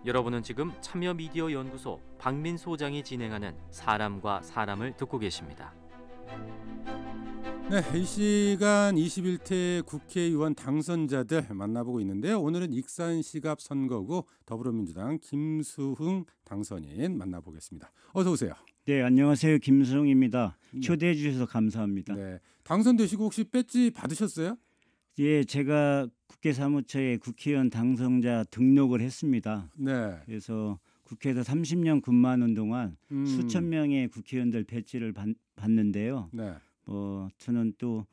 여러분은 지금 참여미디어연구소 박민 소장이 진행하는 사람과 사람을 듣고 계십니다. 네, 이 시간 21대 국회의원 당선자들 만나보고 있는데요. 오늘은 익산시갑 선거구 더불어민주당 김수흥 당선인 만나보겠습니다. 어서 오세요. 네, 안녕하세요. 김수흥입니다. 초대해 주셔서 감사합니다. 네, 당선되시고 혹시 배지 받으셨어요? 예, 제가 국회 사무처에 국회의원 당선자 등록을 했습니다. 네. 그래서 국회에서 30년 근무하는 동안 수천 명의 국회의원들 배지를 받는데요. 네. 저는 또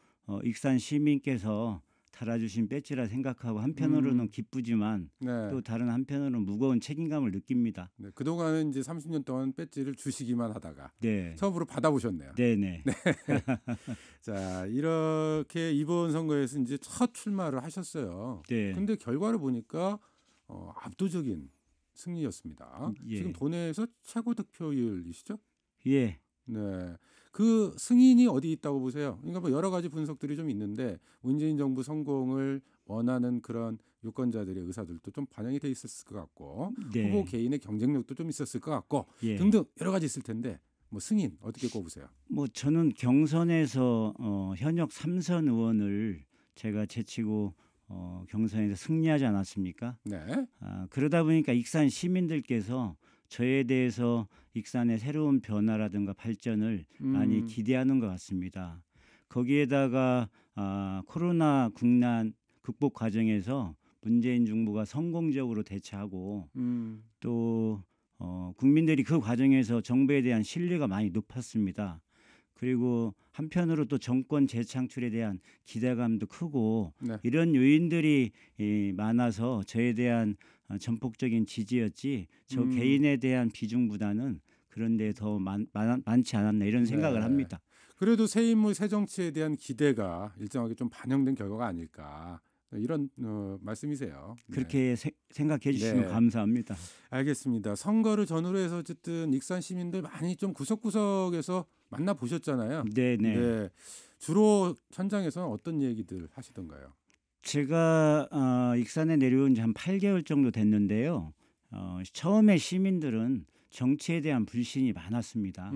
익산 시민께서 달아주신 배지라 생각하고 한편으로는 기쁘지만 네. 또 다른 한편으로는 무거운 책임감을 느낍니다. 네, 그동안은 이제 30년 동안 배지를 주시기만 하다가 네. 처음으로 받아보셨네요. 네네. 네. 자, 이렇게 이번 선거에서 이제 첫 출마를 하셨어요. 네. 근데 결과를 보니까 압도적인 승리였습니다. 예. 지금 도내에서 최고 득표율이시죠? 예. 네. 그 승인이 어디 있다고 보세요? 그러니까 뭐 여러 가지 분석들이 좀 있는데 문재인 정부 성공을 원하는 그런 유권자들의 의사들도 좀 반영이 돼 있었을 것 같고 네. 후보 개인의 경쟁력도 좀 있었을 것 같고 예. 등등 여러 가지 있을 텐데 뭐 승인 어떻게 꼽으세요? 저는 경선에서 현역 3선 의원을 제가 제치고 경선에서 승리하지 않았습니까? 네. 그러다 보니까 익산 시민들께서 저에 대해서 익산의 새로운 변화라든가 발전을 많이 기대하는 것 같습니다. 거기에다가 코로나 국난 극복 과정에서 문재인 정부가 성공적으로 대처하고 또 국민들이 그 과정에서 정부에 대한 신뢰가 많이 높았습니다. 그리고 한편으로 또 정권 재창출에 대한 기대감도 크고 네. 이런 요인들이 많아서 저에 대한 전폭적인 지지였지 저 개인에 대한 비중보다는 그런 데 더 많지 않았나 이런 생각을 네. 합니다. 그래도 새 인물 새 정치에 대한 기대가 일정하게 좀 반영된 결과가 아닐까 이런 말씀이세요. 네. 그렇게 생각해 주시면 네. 감사합니다. 알겠습니다. 선거를 전후로 해서 어쨌든 익산 시민들 많이 좀 구석구석에서 만나 보셨잖아요. 네네. 네. 주로 현장에서는 어떤 얘기들 하시던가요? 제가 익산에 내려온 지 한 8개월 정도 됐는데요. 처음에 시민들은 정치에 대한 불신이 많았습니다.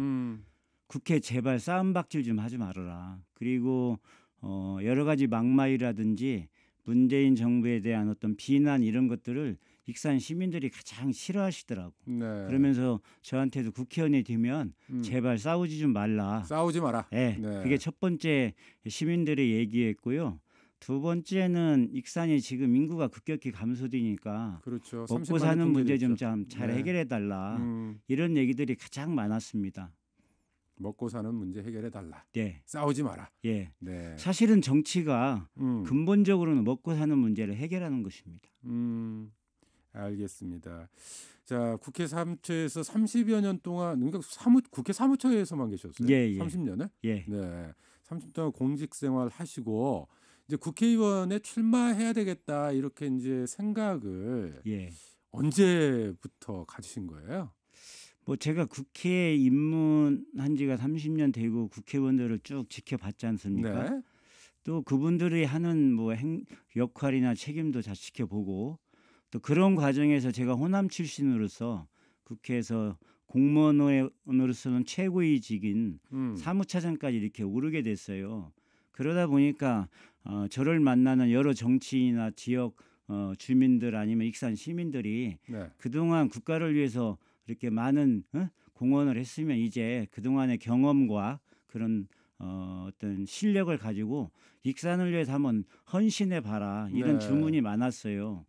국회 제발 싸움박질 좀 하지 말아라. 그리고 여러 가지 막말이라든지 문재인 정부에 대한 어떤 비난 이런 것들을 익산 시민들이 가장 싫어하시더라고. 네. 그러면서 저한테도 국회의원이 되면 제발 싸우지 좀 말라. 싸우지 마라. 네, 네. 그게 첫 번째 시민들의 얘기였고요. 두 번째는 익산이 지금 인구가 급격히 감소되니까 그렇죠. 먹고 30만 사는 년 문제 통계됐죠. 좀 잘 네. 해결해 달라. 이런 얘기들이 가장 많았습니다. 먹고 사는 문제 해결해 달라. 네. 싸우지 마라. 예. 네. 사실은 정치가 음. 근본적으로는 먹고 사는 문제를 해결하는 것입니다. 알겠습니다. 자, 국회 사무처에서 30여 년 동안 그러니까 국회 사무처에서만 계셨어요. 예, 예. 30년을? 예. 네. 30년 동안 공직 생활 하시고 이제 국회의원에 출마해야 되겠다 이렇게 이제 생각을 예. 언제부터 가지신 거예요? 제가 국회에 입문한 지가 30년 되고 국회의원들을 쭉 지켜봤지 않습니까? 네. 또 그분들이 하는 역할이나 책임도 다 지켜보고 또 그런 과정에서 제가 호남 출신으로서 국회에서 공무원으로서는 최고의 직인 사무차장까지 이렇게 오르게 됐어요. 그러다 보니까 저를 만나는 여러 정치인이나 지역 주민들 아니면 익산 시민들이 네. 그동안 국가를 위해서 이렇게 많은 공헌을 했으면 이제 그동안의 경험과 그런 어떤 실력을 가지고 익산을 위해서 한번 헌신해 봐라 이런 네. 주문이 많았어요.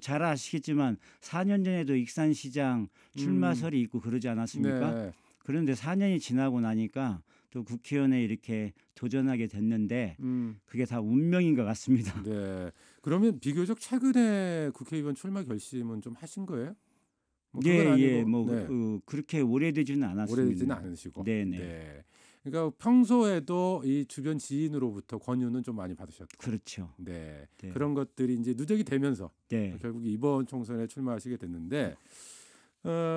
잘 아시겠지만 4년 전에도 익산시장 출마설이 있고 그러지 않았습니까? 네. 그런데 4년이 지나고 나니까 또 국회의원에 이렇게 도전하게 됐는데 그게 다 운명인 것 같습니다. 네. 그러면 비교적 최근에 국회의원 출마 결심은 좀 하신 거예요? 예, 그건 예, 아니고, 네. 그렇게 오래되지는 않았습니다. 오래되지는 않으시고. 네네. 네. 그러니까 평소에도 이 주변 지인으로부터 권유는 좀 많이 받으셨고. 그렇죠. 네. 네. 그런 것들이 이제 누적이 되면서 네. 결국 이번 총선에 출마하시게 됐는데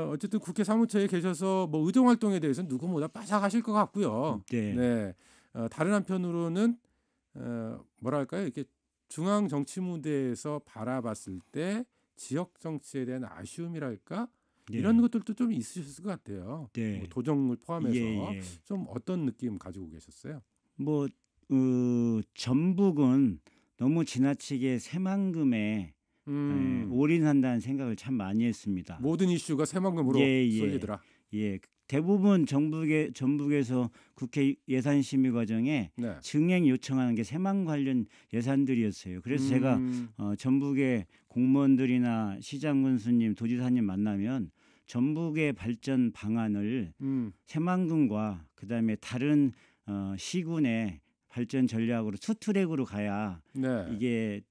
어쨌든 국회 사무처에 계셔서 의정 활동에 대해서는 누구보다 빠삭하실 것 같고요. 네. 네. 다른 한편으로는 뭐랄까요? 이렇게 중앙 정치 무대에서 바라봤을 때 지역 정치에 대한 아쉬움이랄까 네. 이런 것들도 좀 있으셨을 것 같아요. 네. 뭐 도정을 포함해서 예, 예. 좀 어떤 느낌 가지고 계셨어요? 뭐 전북은 너무 지나치게 새만금에 올인한다는 생각을 참 많이 했습니다. 모든 이슈가 새만금으로 예, 예. 쏠리더라. 예, 대부분 전북에서 국회 예산심의 과정에 네. 증액 요청하는 게 새만 관련 예산들이었어요. 그래서 제가 전북의 공무원들이나 시장 군수님, 도지사님 만나면 전북의 발전 방안을 새만금과 그다음에 다른 시군의 발전 전략으로 투트랙으로 가야 네. 이게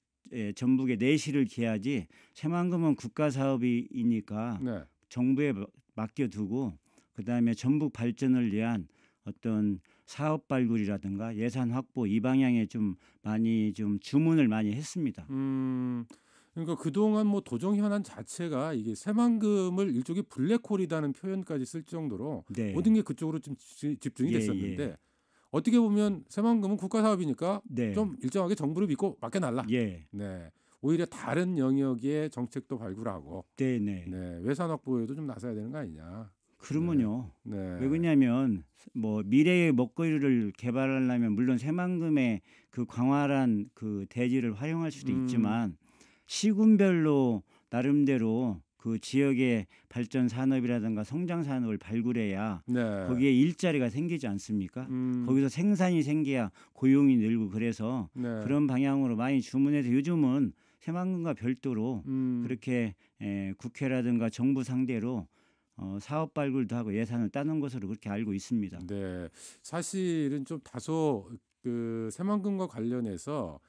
전북의 내실을 기하지 새만금은 국가 사업이니까 네. 정부에 맡겨두고 그다음에 전북 발전을 위한 어떤 사업 발굴이라든가 예산 확보 이 방향에 좀 많이 좀 주문을 많이 했습니다. 그러니까 그동안 뭐 도정 현안 자체가 이게 새만금을 일종의 블랙홀이라는 표현까지 쓸 정도로 네. 모든 게 그쪽으로 좀 집중이 예, 됐었는데 예. 어떻게 보면 새만금은 국가 사업이니까 네. 좀 일정하게 정부를 믿고 맡겨놔라. 예. 네. 오히려 다른 영역의 정책도 발굴하고 네, 네. 네. 예산 확보에도 좀 나서야 되는 거 아니냐. 그러면요. 네. 왜 그러냐면 뭐 미래의 먹거리를 개발하려면 물론 새만금의 그 광활한 그 대지를 활용할 수도 있지만 시군별로 나름대로 그 지역의 발전 산업이라든가 성장 산업을 발굴해야 네. 거기에 일자리가 생기지 않습니까? 거기서 생산이 생겨야 고용이 늘고 그래서 네. 그런 방향으로 많이 주문해서 요즘은 새만금과 별도로 그렇게 국회라든가 정부 상대로 사업 발굴도 하고 예산을 따는 것으로 그렇게 알고 있습니다. 네, 사실은 좀 다소 그 새만금과 관련해서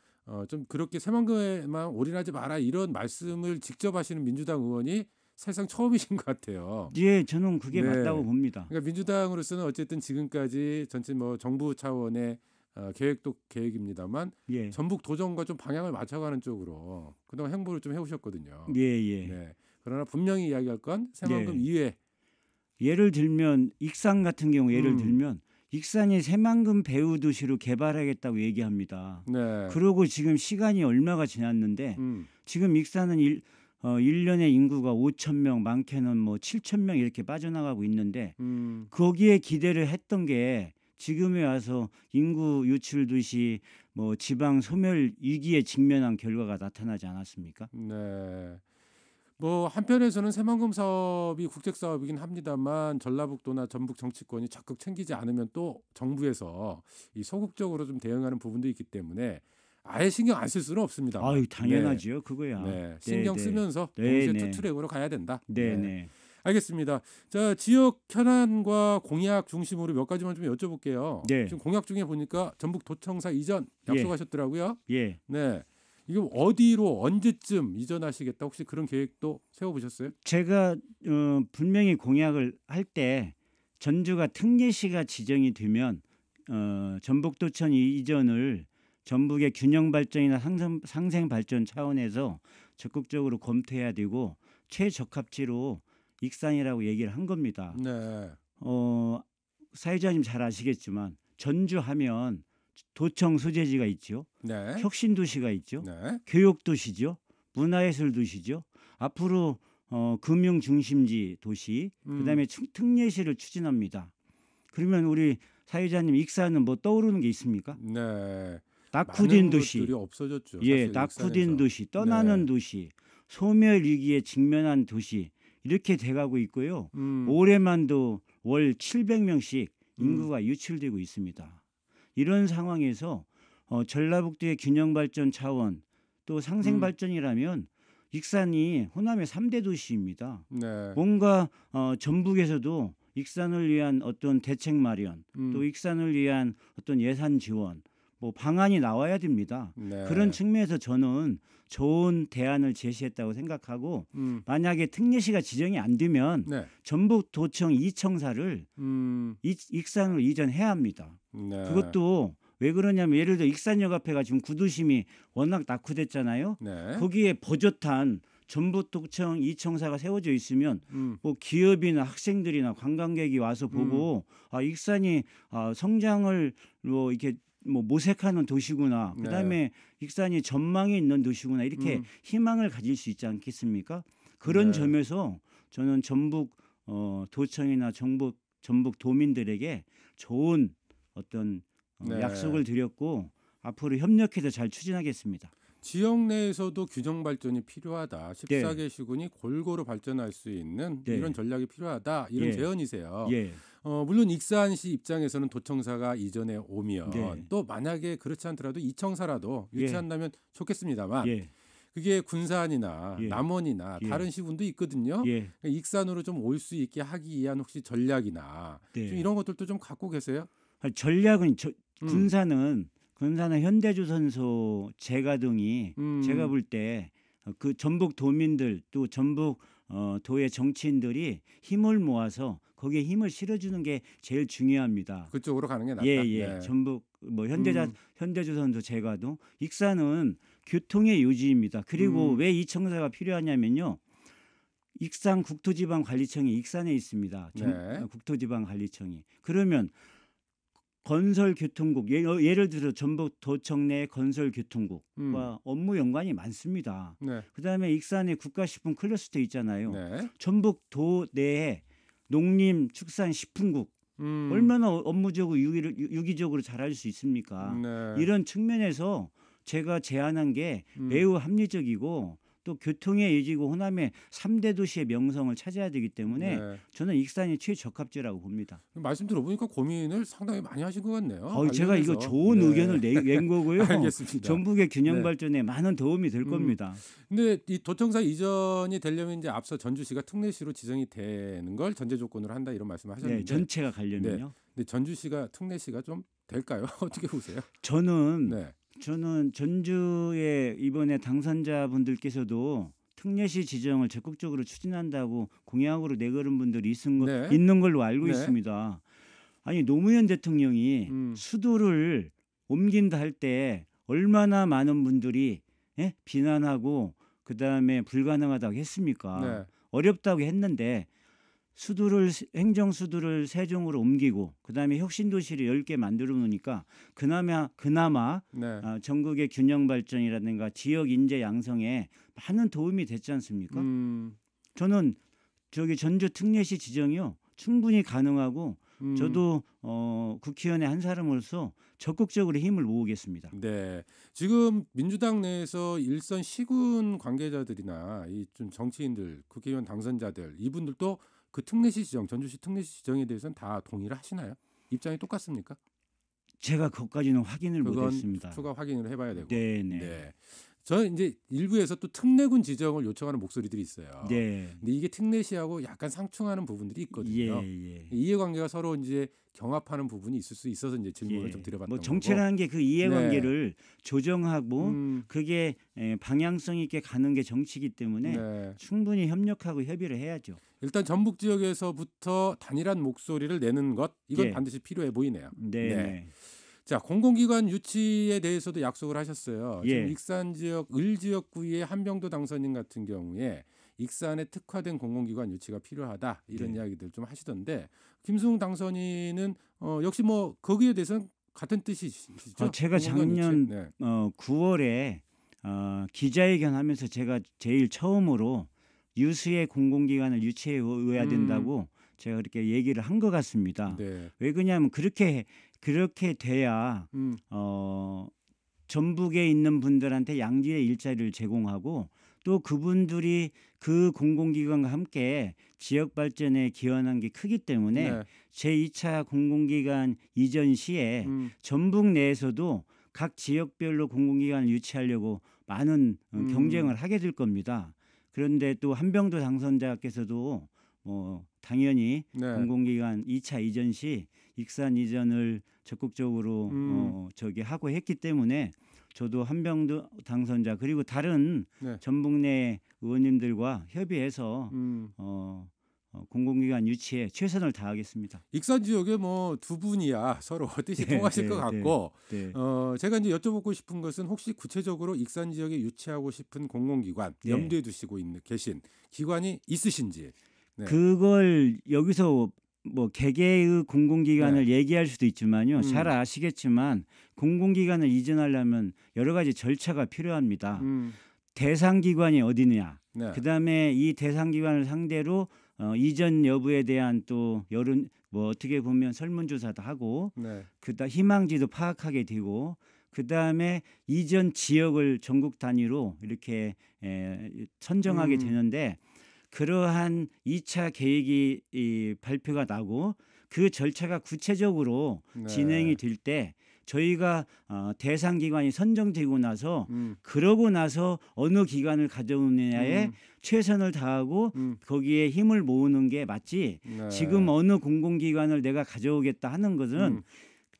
좀 그렇게 새만금에만 올인하지 마라 이런 말씀을 직접 하시는 민주당 의원이 사실상 처음이신 것 같아요. 예, 저는 그게 네. 맞다고 봅니다. 그러니까 민주당으로서는 어쨌든 지금까지 전체 뭐 정부 차원의 계획도 계획입니다만 예, 전북 도정과 좀 방향을 맞춰가는 쪽으로 그동안 행보를 좀 해오셨거든요. 예, 예. 네. 그러나 분명히 이야기할 건 새만금 예. 이외. 예를 들면 익산 같은 경우 예를 들면 익산이 새만금 배후 도시로 개발하겠다고 얘기합니다. 네. 그러고 지금 시간이 얼마가 지났는데 지금 익산은 1년에 인구가 5천 명, 많게는 뭐 7천 명 이렇게 빠져나가고 있는데 거기에 기대를 했던 게 지금에 와서 인구 유출 도시 뭐 지방 소멸 위기에 직면한 결과가 나타나지 않았습니까? 네. 뭐 한편에서는 새만금 사업이 국책 사업이긴 합니다만 전라북도나 전북 정치권이 적극 챙기지 않으면 또 정부에서 이 소극적으로 좀 대응하는 부분도 있기 때문에 아예 신경 안 쓸 수는 없습니다. 아유, 당연하지요. 그거야. 네. 신경 네, 쓰면서 네, 동시에 네. 투트랙으로 가야 된다. 네, 네. 알겠습니다. 자, 지역 현안과 공약 중심으로 몇 가지만 좀 여쭤볼게요. 네. 지금 공약 중에 보니까 전북 도청사 이전 약속하셨더라고요. 예. 네. 이거 어디로 언제쯤 이전하시겠다 혹시 그런 계획도 세워보셨어요? 제가 분명히 공약을 할 때 전주가 특례시가 지정이 되면 전북도청 이전을 전북의 균형 발전이나 상생 발전 차원에서 적극적으로 검토해야 되고 최적합지로 익산이라고 얘기를 한 겁니다. 네. 사회자님 잘 아시겠지만 전주하면 도청 소재지가 있죠. 네. 혁신 도시가 있죠. 네. 교육 도시죠. 문화예술 도시죠. 앞으로 금융 중심지 도시, 그다음에 특례시를 추진합니다. 그러면 우리 사회자님 익산은 뭐 떠오르는 게 있습니까? 네. 낙후된 많은 도시, 것들이 없어졌죠. 예, 사실 낙후된 익산에서. 도시, 떠나는 네. 도시, 소멸 위기에 직면한 도시 이렇게 돼가고 있고요. 음. 올해만도 월 700명씩 인구가 유출되고 있습니다. 이런 상황에서 전라북도의 균형 발전 차원 또 상생 발전이라면 익산이 호남의 3대 도시입니다. 네. 뭔가 전북에서도 익산을 위한 어떤 대책 마련, 또 익산을 위한 어떤 예산 지원, 뭐 방안이 나와야 됩니다. 네. 그런 측면에서 저는 좋은 대안을 제시했다고 생각하고 만약에 특례시가 지정이 안 되면 네. 전북도청 이청사를 익산으로 이전해야 합니다. 네. 그것도 왜 그러냐면 예를 들어 익산역 앞에가 지금 구도심이 워낙 낙후됐잖아요. 네. 거기에 버젓한 전북도청 이청사가 세워져 있으면 뭐 기업이나 학생들이나 관광객이 와서 보고 익산이 성장을 뭐 이렇게 뭐 모색하는 도시구나. 그다음에 익산이 전망이 있는 도시구나. 이렇게 희망을 가질 수 있지 않겠습니까? 그런 점에서 저는 전북 도청이나 전북 도민들에게 좋은 어떤 약속을 드렸고 앞으로 협력해서 잘 추진하겠습니다. 지역 내에서도 균형 발전이 필요하다. 14개 시군이 골고루 발전할 수 있는 이런 전략이 필요하다. 이런 제언이세요. 물론 익산시 입장에서는 도청사가 이전에 오면 또 만약에 그렇지 않더라도 이청사라도 유치한다면 좋겠습니다만 그게 군산이나 남원이나 다른 시군도 있거든요. 그러니까 익산으로 좀 올 수 있게 하기 위한 혹시 전략이나 좀 이런 것들도 좀 갖고 계세요? 전략은 군산은 현대조선소 제가동이 제가 볼 때 그 전북 도민들 또 전북 도의 정치인들이 힘을 모아서 거기에 힘을 실어주는 게 제일 중요합니다. 그쪽으로 가는 게 낫다. 전북 뭐 현대조선소 제가동 익산은 교통의 요지입니다. 그리고 왜 이청사가 필요하냐면요. 익산 국토지방관리청이 익산에 있습니다. 국토지방관리청이. 그러면 건설교통국 예를 들어 전북 도청 내 건설교통국과 업무 연관이 많습니다. 그다음에 익산에 국가식품 클러스터 있잖아요. 전북도 내에 농림축산식품국 얼마나 업무적으로 유기적으로 잘할 수 있습니까? 이런 측면에서 제가 제안한 게 매우 합리적이고 또 교통의 예지고 호남의 3대 도시의 명성을 찾아야 되기 때문에 저는 익산이 최적합지라고 봅니다. 말씀 들어보니까 고민을 상당히 많이 하신 것 같네요. 제가 이거 좋은 의견을 낸 거고요. 알겠습니다. 전북의 균형 발전에 많은 도움이 될 겁니다. 근데 이 도청사 이전이 되려면 이제 앞서 전주시가 특례시로 지정이 되는 걸 전제 조건으로 한다 이런 말씀을 하셨는데 전체가 가려면요. 근데 전주시가 특례시가 좀 될까요? 어떻게 보세요? 저는 전주의 이번에 당선자분들께서도 특례시 지정을 적극적으로 추진한다고 공약으로 내걸은 분들이 있는 걸로 알고 있습니다. 아니 노무현 대통령이 수도를 옮긴다 할 때 얼마나 많은 분들이 비난하고 그다음에 불가능하다고 했습니까? 어렵다고 했는데 행정수도를 세종으로 옮기고 그다음에 혁신도시를 10개 만들어 놓으니까 그나마 전국의 균형 발전이라든가 지역 인재 양성에 많은 도움이 됐지 않습니까? 저는 전주 특례시 지정이요 충분히 가능하고 저도 국회의원의 한 사람으로서 적극적으로 힘을 모으겠습니다. 지금 민주당 내에서 일선 시군 관계자들이나 이 좀 정치인들, 국회의원 당선자들 이분들도 그 특례시 지정, 전주시 특례시 지정에 대해서는 다 동의를 하시나요? 입장이 똑같습니까? 제가 그것까지는 확인을 못했습니다. 추가 확인을 해봐야 되고. 저는 이제 일부에서 또 특례군 지정을 요청하는 목소리들이 있어요. 근데 이게 특례시하고 약간 상충하는 부분들이 있거든요. 이해관계가 서로 이제 경합하는 부분이 있을 수 있어서 이제 질문을 좀 드려봤던 거고. 정치라는 게 그 이해관계를 조정하고 그게 방향성 있게 가는 게 정치이기 때문에 충분히 협력하고 협의를 해야죠. 일단 전북 지역에서부터 단일한 목소리를 내는 것 이건 반드시 필요해 보이네요. 자, 공공기관 유치에 대해서도 약속을 하셨어요. 지금 익산 지역 을지역구의 한병도 당선인 같은 경우에 익산에 특화된 공공기관 유치가 필요하다 이런 이야기들 좀 하시던데 김승웅 당선인은 역시 뭐 거기에 대해서는 같은 뜻이시죠? 제가 작년 9월에 기자회견하면서 제가 제일 처음으로 유수의 공공기관을 유치해야 된다고 제가 그렇게 얘기를 한 것 같습니다. 왜 그러냐면 그렇게 돼야 전북에 있는 분들한테 양질의 일자리를 제공하고 또 그분들이 그 공공기관과 함께 지역 발전에 기여하는 게 크기 때문에 제2차 공공기관 이전 시에 전북 내에서도 각 지역별로 공공기관을 유치하려고 많은 경쟁을 하게 될 겁니다. 그런데 또 한병도 당선자께서도 당연히 공공기관 2차 이전 시 익산 이전을 적극적으로 하고 했기 때문에 저도 한병도 당선자 그리고 다른 전북 내 의원님들과 협의해서 공공기관 유치에 최선을 다하겠습니다. 익산 지역에 뭐 두 분이야 서로 뜻이 통하실 것 같고 제가 이제 여쭤보고 싶은 것은 혹시 구체적으로 익산 지역에 유치하고 싶은 공공기관 염두에 두시고 계신 기관이 있으신지. 그걸 여기서 뭐 개개의 공공기관을 네. 얘기할 수도 있지만요. 잘 아시겠지만 공공기관을 이전하려면 여러 가지 절차가 필요합니다. 대상 기관이 어디냐. 네. 그다음에 이 대상 기관을 상대로 이전 여부에 대한 또 여론 뭐 어떻게 보면 설문조사도 하고 네. 그다음 희망지도 파악하게 되고 그다음에 이전 지역을 전국 단위로 이렇게 선정하게 되는데 그러한 2차 계획이 발표가 나고 그 절차가 구체적으로 네. 진행이 될 때 저희가 대상 기관이 선정되고 나서 그러고 나서 어느 기관을 가져오느냐에 최선을 다하고 거기에 힘을 모으는 게 맞지. 네. 지금 어느 공공기관을 내가 가져오겠다 하는 것은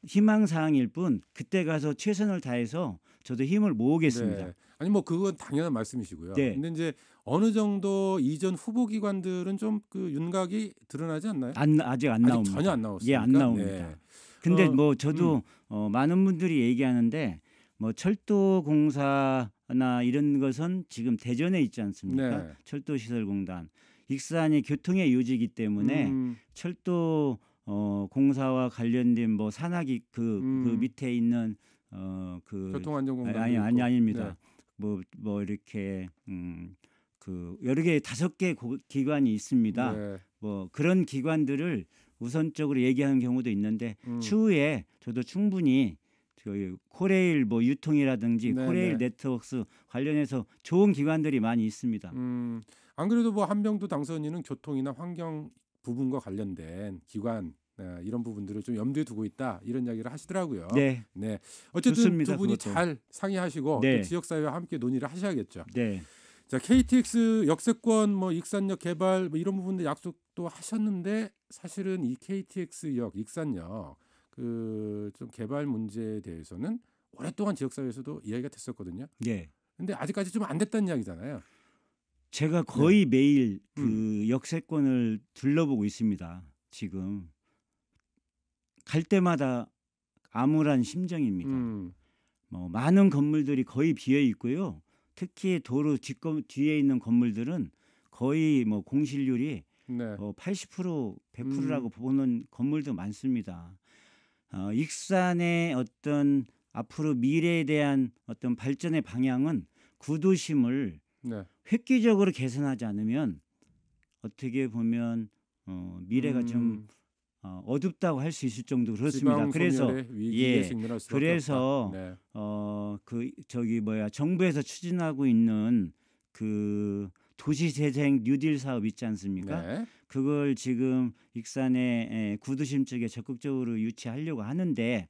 희망사항일 뿐 그때 가서 최선을 다해서 저도 힘을 모으겠습니다. 네. 아니 뭐 그건 당연한 말씀이시고요. 네. 근데 이제 어느 정도 이전 후보 기관들은 좀 그 윤곽이 드러나지 않나요? 아직 안 아직 나옵니다. 전혀 안 나왔습니까? 예, 안 나옵니다. 네. 근데 뭐 저도 많은 분들이 얘기하는데 뭐 철도공사나 이런 것은 지금 대전에 있지 않습니까? 네. 철도시설공단. 익산이 교통의 요지이기 때문에 철도 공사와 관련된 뭐 산하기 그 밑에 있는 그 교통안전공단 아닙니다. 뭐 이렇게 그 여러 개 5개 기관이 있습니다. 네. 뭐 그런 기관들을 우선적으로 얘기하는 경우도 있는데 추후에 저도 충분히 저희 코레일 뭐 유통이라든지 네, 코레일 네. 네트워크스 관련해서 좋은 기관들이 많이 있습니다. 안 그래도 뭐 한병도 당선인은 교통이나 환경 부분과 관련된 기관 이런 부분들을 좀 염두에 두고 있다 이런 이야기를 하시더라고요. 네. 네. 어쨌든 좋습니다, 두 분이 그것도. 잘 상의하시고 네. 또 지역사회와 함께 논의를 하셔야겠죠. 네. 자, KTX 역세권 뭐 익산역 개발 뭐 이런 부분들 약속도 하셨는데 사실은 이 KTX역 익산역 그 좀 개발 문제에 대해서는 오랫동안 지역사회에서도 이야기가 됐었거든요. 네. 근데 아직까지 좀 안 됐다는 이야기잖아요. 제가 거의 매일 그 역세권을 둘러보고 있습니다. 지금 갈 때마다 암울한 심정입니다. 뭐 많은 건물들이 거의 비어 있고요. 특히 도로 뒤에 있는 건물들은 거의 뭐 공실률이 네. 80% 100%라고 보는 건물도 많습니다. 익산의 어떤 앞으로 미래에 대한 어떤 발전의 방향은 구도심을 네. 획기적으로 개선하지 않으면 어떻게 보면 미래가 좀 어둡다고 할 수 있을 정도 그렇습니다. 그래서 위기에 직면할 수밖에 그래서 없다. 네. 그 저기 뭐야 정부에서 추진하고 있는 그 도시재생 뉴딜 사업 있지 않습니까? 네. 그걸 지금 익산의 구도심 쪽에 적극적으로 유치하려고 하는데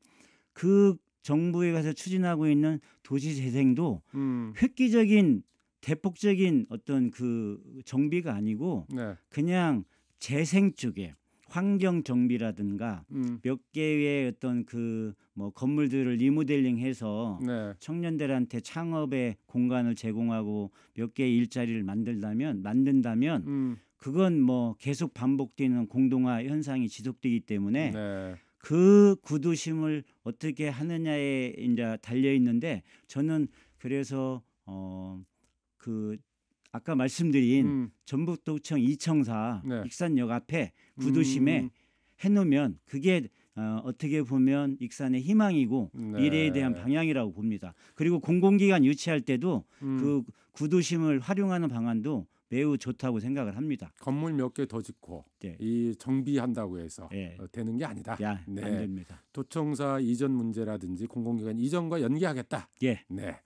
그 정부에 가서 추진하고 있는 도시재생도 획기적인 대폭적인 어떤 그 정비가 아니고 네. 그냥 재생 쪽에 환경 정비라든가 몇 개의 어떤 그 뭐 건물들을 리모델링해서 네. 청년들한테 창업의 공간을 제공하고 몇 개의 일자리를 만든다면 그건 뭐 계속 반복되는 공동화 현상이 지속되기 때문에 네. 그 구도심을 어떻게 하느냐에 이제 달려 있는데 저는 그래서 그 아까 말씀드린 전북도청 이청사 네. 익산역 앞에 구도심에 해놓으면 그게 어떻게 보면 익산의 희망이고 네. 미래에 대한 방향이라고 봅니다. 그리고 공공기관 유치할 때도 그 구도심을 활용하는 방안도 매우 좋다고 생각을 합니다. 건물 몇 개 더 짓고 네. 이 정비한다고 해서 네. 되는 게 아니다. 안 됩니다. 도청사 이전 문제라든지 공공기관 이전과 연계하겠다. 예. 네.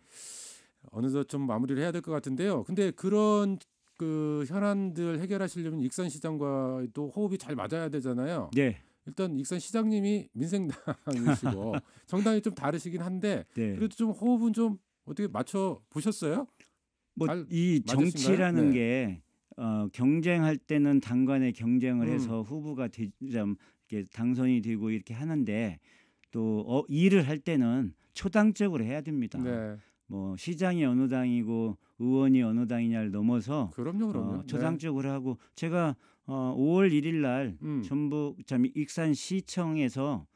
어느덧 좀 마무리를 해야 될 것 같은데요. 근데 그런 그 현안들 해결하시려면 익산시장과도 호흡이 잘 맞아야 되잖아요. 네. 일단 익산시장님이 민생당이시고 정당이 좀 다르시긴 한데 네. 그래도 좀 호흡은 좀 어떻게 맞춰 보셨어요? 뭐 잘 이 맞으신가요? 정치라는 네. 게 경쟁할 때는 당 간에 경쟁을 해서 후보가 이렇게 당선이 되고 이렇게 하는데 또 일을 할 때는 초당적으로 해야 됩니다. 네. 뭐 시장이 어느 당이고 의원이 어느 당이냐를 넘어서 그럼요. 초당적으로 하고 제가 5월 1일 날 네. 전북 익산시청에서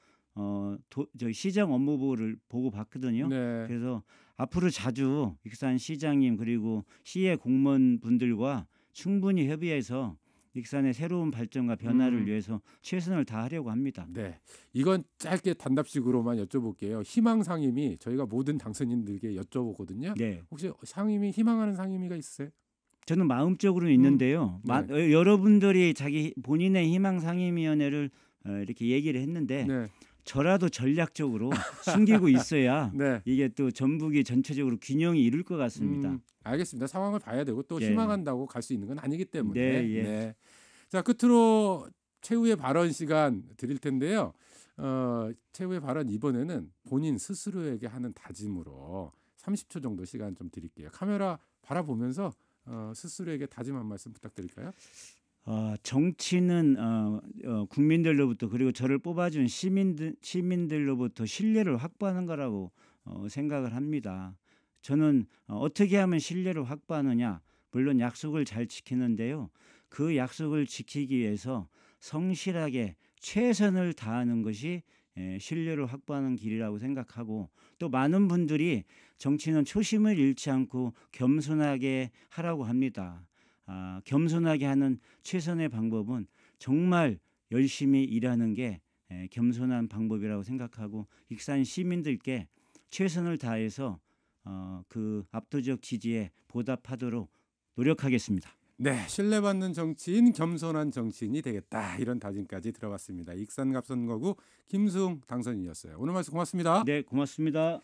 저 시장 업무보고를 보고 봤거든요. 네. 그래서 앞으로 자주 익산시장님 그리고 시의 공무원분들과 충분히 협의해서 익산의 새로운 발전과 변화를 음. 위해서 최선을 다하려고 합니다. 네, 이건 짧게 단답식으로만 여쭤볼게요. 희망 상임위 저희가 모든 당선인들께 여쭤보거든요. 네, 혹시 상임위 희망하는 상임위가 있어요? 저는 마음적으로는 있는데요. 네. 여러분들이 자기 본인의 희망상임위원회를 이렇게 얘기를 했는데 네, 저라도 전략적으로 숨기고 있어야 네. 이게 또 전북이 전체적으로 균형이 이룰 것 같습니다. 알겠습니다. 상황을 봐야 되고 또 예. 희망한다고 갈 수 있는 건 아니기 때문에. 네, 예. 네. 자, 끝으로 최후의 발언 시간 드릴 텐데요. 최후의 발언 이번에는 본인 스스로에게 하는 다짐으로 30초 정도 시간 좀 드릴게요. 카메라 바라보면서 스스로에게 다짐 한 말씀 부탁드릴까요? 정치는 국민들로부터 그리고 저를 뽑아준 시민들로부터 신뢰를 확보하는 거라고 생각을 합니다. 저는 어떻게 하면 신뢰를 확보하느냐? 물론 약속을 잘 지키는데요. 그 약속을 지키기 위해서 성실하게 최선을 다하는 것이 신뢰를 확보하는 길이라고 생각하고 또 많은 분들이 정치는 초심을 잃지 않고 겸손하게 하라고 합니다. 겸손하게 하는 최선의 방법은 정말 열심히 일하는 게 겸손한 방법이라고 생각하고 익산 시민들께 최선을 다해서 그 압도적 지지에 보답하도록 노력하겠습니다. 네, 신뢰받는 정치인, 겸손한 정치인이 되겠다. 이런 다짐까지 들어봤습니다. 익산 갑선거구 김수웅 당선인이었어요. 오늘 말씀 고맙습니다. 네, 고맙습니다.